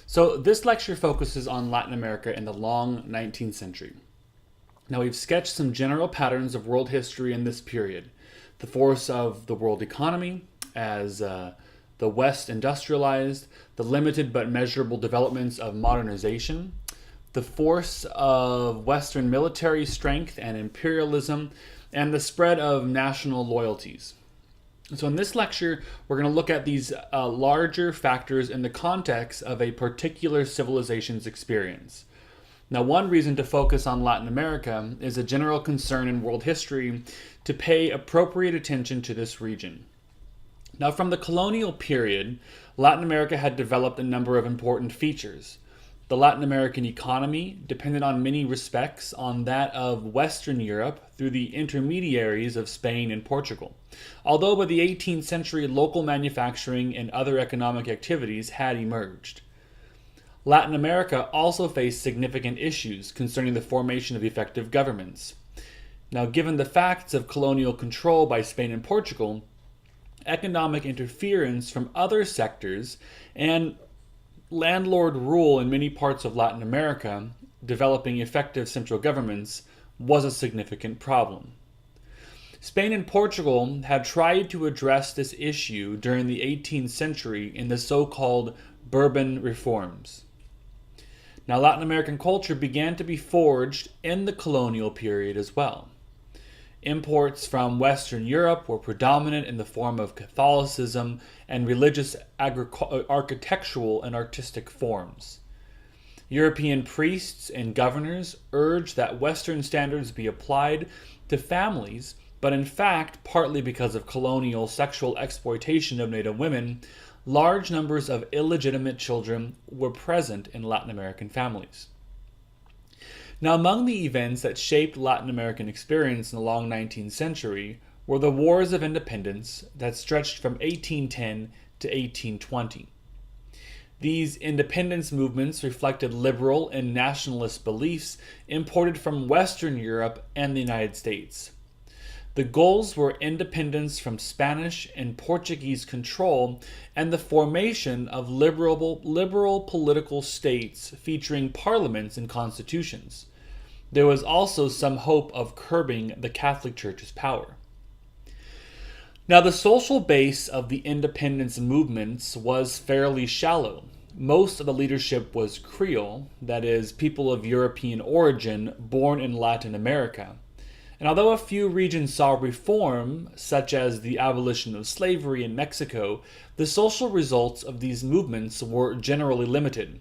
So, this lecture focuses on Latin America in the long 19th century. Now, we've sketched some general patterns of world history in this period: the force of the world economy as the West industrialized, the limited but measurable developments of modernization, the force of Western military strength and imperialism, and the spread of national loyalties. So, in this lecture, we're going to look at these larger factors in the context of a particular civilization's experience. Now, one reason to focus on Latin America is a general concern in world history to pay appropriate attention to this region. Now, from the colonial period, Latin America had developed a number of important features. The Latin American economy depended on many respects on that of Western Europe through the intermediaries of Spain and Portugal. Although by the 18th century, local manufacturing and other economic activities had emerged. Latin America also faced significant issues concerning the formation of effective governments. Now, given the facts of colonial control by Spain and Portugal, economic interference from other sectors, and landlord rule in many parts of Latin America, developing effective central governments, was a significant problem. Spain and Portugal had tried to address this issue during the 18th century in the so-called Bourbon reforms. Now, Latin American culture began to be forged in the colonial period as well. Imports from Western Europe were predominant in the form of Catholicism and religious architectural and artistic forms. European priests and governors urged that Western standards be applied to families, but in fact, partly because of colonial sexual exploitation of Native women, large numbers of illegitimate children were present in Latin American families. Now, among the events that shaped Latin American experience in the long 19th century were the Wars of Independence that stretched from 1810 to 1820. These independence movements reflected liberal and nationalist beliefs imported from Western Europe and the United States. The goals were independence from Spanish and Portuguese control and the formation of liberal political states featuring parliaments and constitutions. There was also some hope of curbing the Catholic Church's power. Now, the social base of the independence movements was fairly shallow. Most of the leadership was Creole, that is, people of European origin born in Latin America. And although a few regions saw reform, such as the abolition of slavery in Mexico, the social results of these movements were generally limited.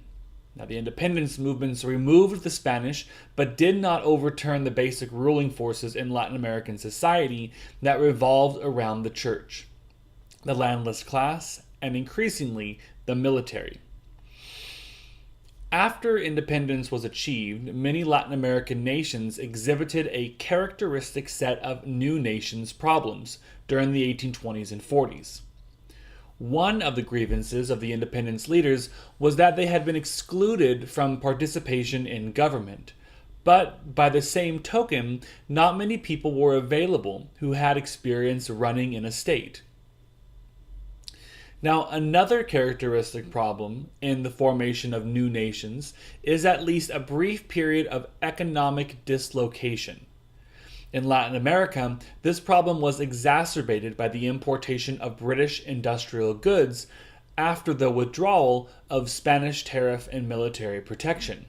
Now, the independence movements removed the Spanish, but did not overturn the basic ruling forces in Latin American society that revolved around the church, the landless class, and increasingly the military. After independence was achieved, many Latin American nations exhibited a characteristic set of new nations problems during the 1820s and 40s. One of the grievances of the independence leaders was that they had been excluded from participation in government. But by the same token, not many people were available who had experience running in a state. Now, another characteristic problem in the formation of new nations is at least a brief period of economic dislocation. In Latin America, this problem was exacerbated by the importation of British industrial goods after the withdrawal of Spanish tariff and military protection.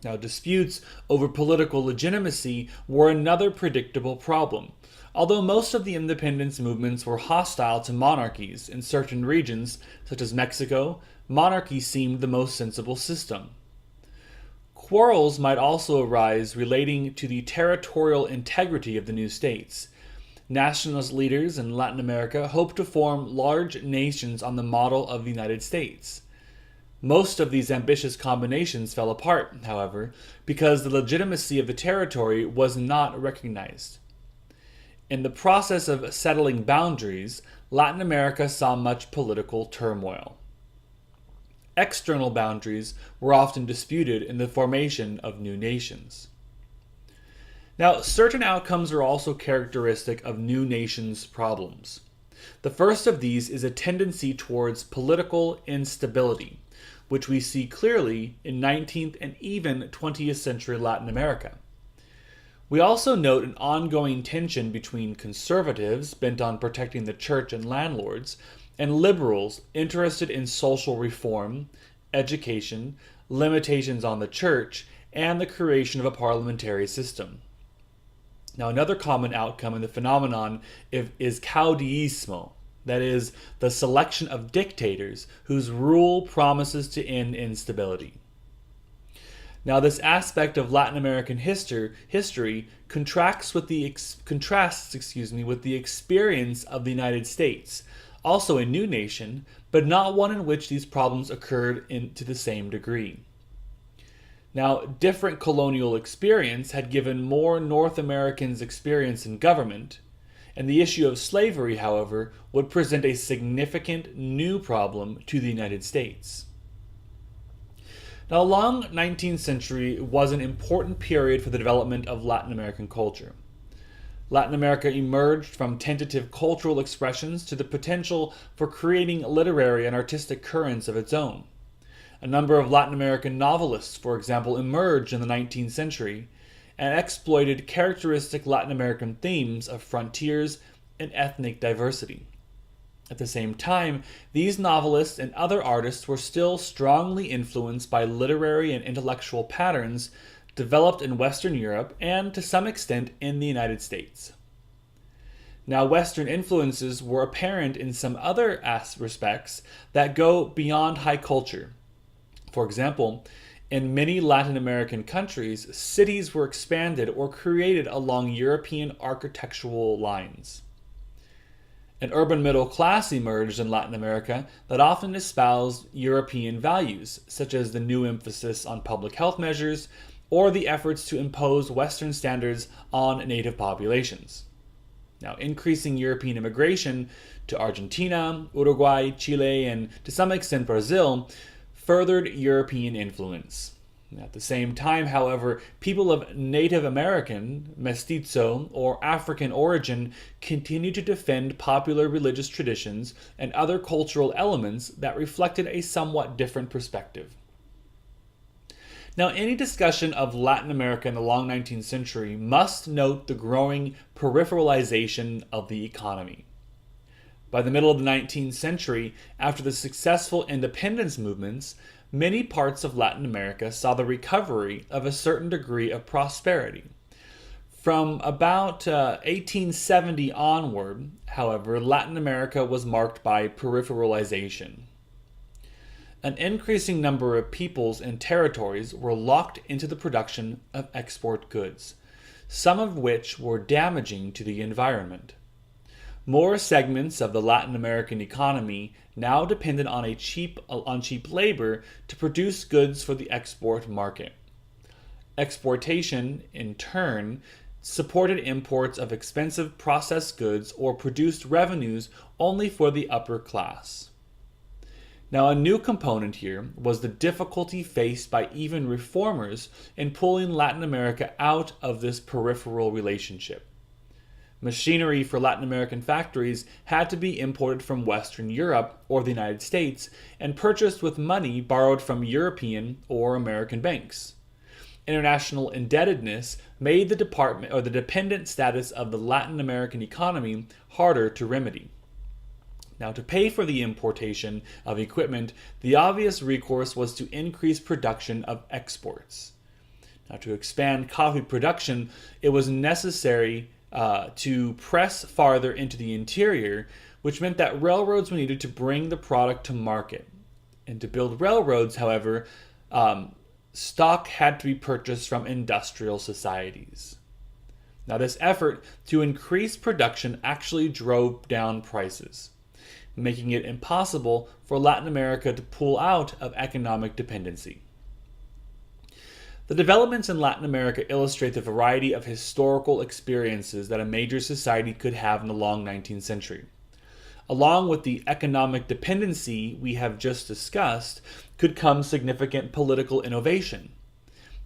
Now, disputes over political legitimacy were another predictable problem. Although most of the independence movements were hostile to monarchies in certain regions, such as Mexico, monarchy seemed the most sensible system. Quarrels might also arise relating to the territorial integrity of the new states. Nationalist leaders in Latin America hoped to form large nations on the model of the United States. Most of these ambitious combinations fell apart, however, because the legitimacy of the territory was not recognized. In the process of settling boundaries, Latin America saw much political turmoil. External boundaries were often disputed in the formation of new nations. Now, certain outcomes are also characteristic of new nations' problems. The first of these is a tendency towards political instability, which we see clearly in 19th and even 20th century Latin America. We also note an ongoing tension between conservatives bent on protecting the church and landlords, and liberals interested in social reform, education, limitations on the church, and the creation of a parliamentary system. Now, another common outcome in the phenomenon is caudillismo, that is, the selection of dictators whose rule promises to end instability. Now, this aspect of Latin American history contrasts with the experience of the United States, also a new nation, but not one in which these problems occurred to the same degree. Now, different colonial experience had given more North Americans experience in government, and the issue of slavery, however, would present a significant new problem to the United States. Now, the long 19th century was an important period for the development of Latin American culture. Latin America emerged from tentative cultural expressions to the potential for creating literary and artistic currents of its own. A number of Latin American novelists, for example, emerged in the 19th century and exploited characteristic Latin American themes of frontiers and ethnic diversity. At the same time, these novelists and other artists were still strongly influenced by literary and intellectual patterns developed in Western Europe and, to some extent, in the United States. Now, Western influences were apparent in some other respects that go beyond high culture. For example, in many Latin American countries, cities were expanded or created along European architectural lines. An urban middle class emerged in Latin America that often espoused European values, such as the new emphasis on public health measures or the efforts to impose Western standards on native populations. Now, increasing European immigration to Argentina, Uruguay, Chile, and to some extent Brazil furthered European influence. At the same time, however, people of Native American, mestizo, or African origin continued to defend popular religious traditions and other cultural elements that reflected a somewhat different perspective. Now, any discussion of Latin America in the long 19th century must note the growing peripheralization of the economy. By the middle of the 19th century, after the successful independence movements, many parts of Latin America saw the recovery of a certain degree of prosperity. From about 1870 onward, however, Latin America was marked by peripheralization. An increasing number of peoples and territories were locked into the production of export goods, some of which were damaging to the environment. More segments of the Latin American economy now depended on cheap labor to produce goods for the export market. Exportation, in turn, supported imports of expensive processed goods or produced revenues only for the upper class. Now, a new component here was the difficulty faced by even reformers in pulling Latin America out of this peripheral relationship. Machinery for Latin American factories had to be imported from Western Europe or the United States and purchased with money borrowed from European or American banks. International indebtedness made the dependent status of the Latin American economy harder to remedy. Now, to pay for the importation of equipment, the obvious recourse was to increase production of exports. Now, to expand coffee production, it was necessary to press farther into the interior, which meant that railroads were needed to bring the product to market. And to build railroads, however, stock had to be purchased from industrial societies. Now, this effort to increase production actually drove down prices, making it impossible for Latin America to pull out of economic dependency. The developments in Latin America illustrate the variety of historical experiences that a major society could have in the long 19th century. Along with the economic dependency we have just discussed, could come significant political innovation.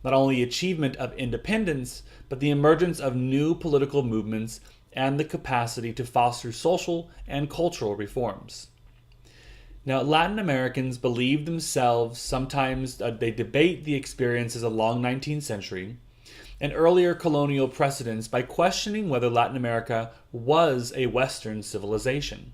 Not only achievement of independence, but the emergence of new political movements and the capacity to foster social and cultural reforms. Now, Latin Americans believe themselves, sometimes they debate the experiences of the long 19th century and earlier colonial precedents by questioning whether Latin America was a Western civilization.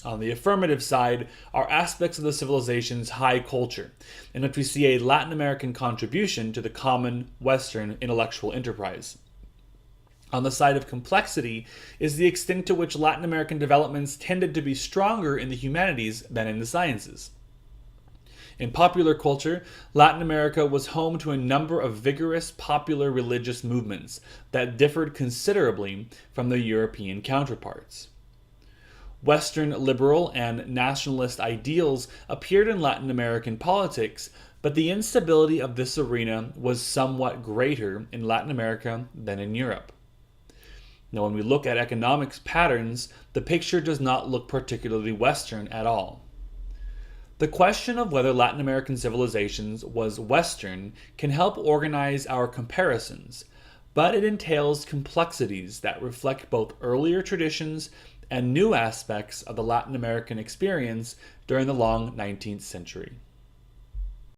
On the affirmative side are aspects of the civilization's high culture, in which we see a Latin American contribution to the common Western intellectual enterprise. On the side of complexity is the extent to which Latin American developments tended to be stronger in the humanities than in the sciences. In popular culture, Latin America was home to a number of vigorous popular religious movements that differed considerably from their European counterparts. Western liberal and nationalist ideals appeared in Latin American politics, but the instability of this arena was somewhat greater in Latin America than in Europe. Now, when we look at economics patterns, the picture does not look particularly Western at all. The question of whether Latin American civilizations was Western can help organize our comparisons, but it entails complexities that reflect both earlier traditions and new aspects of the Latin American experience during the long 19th century.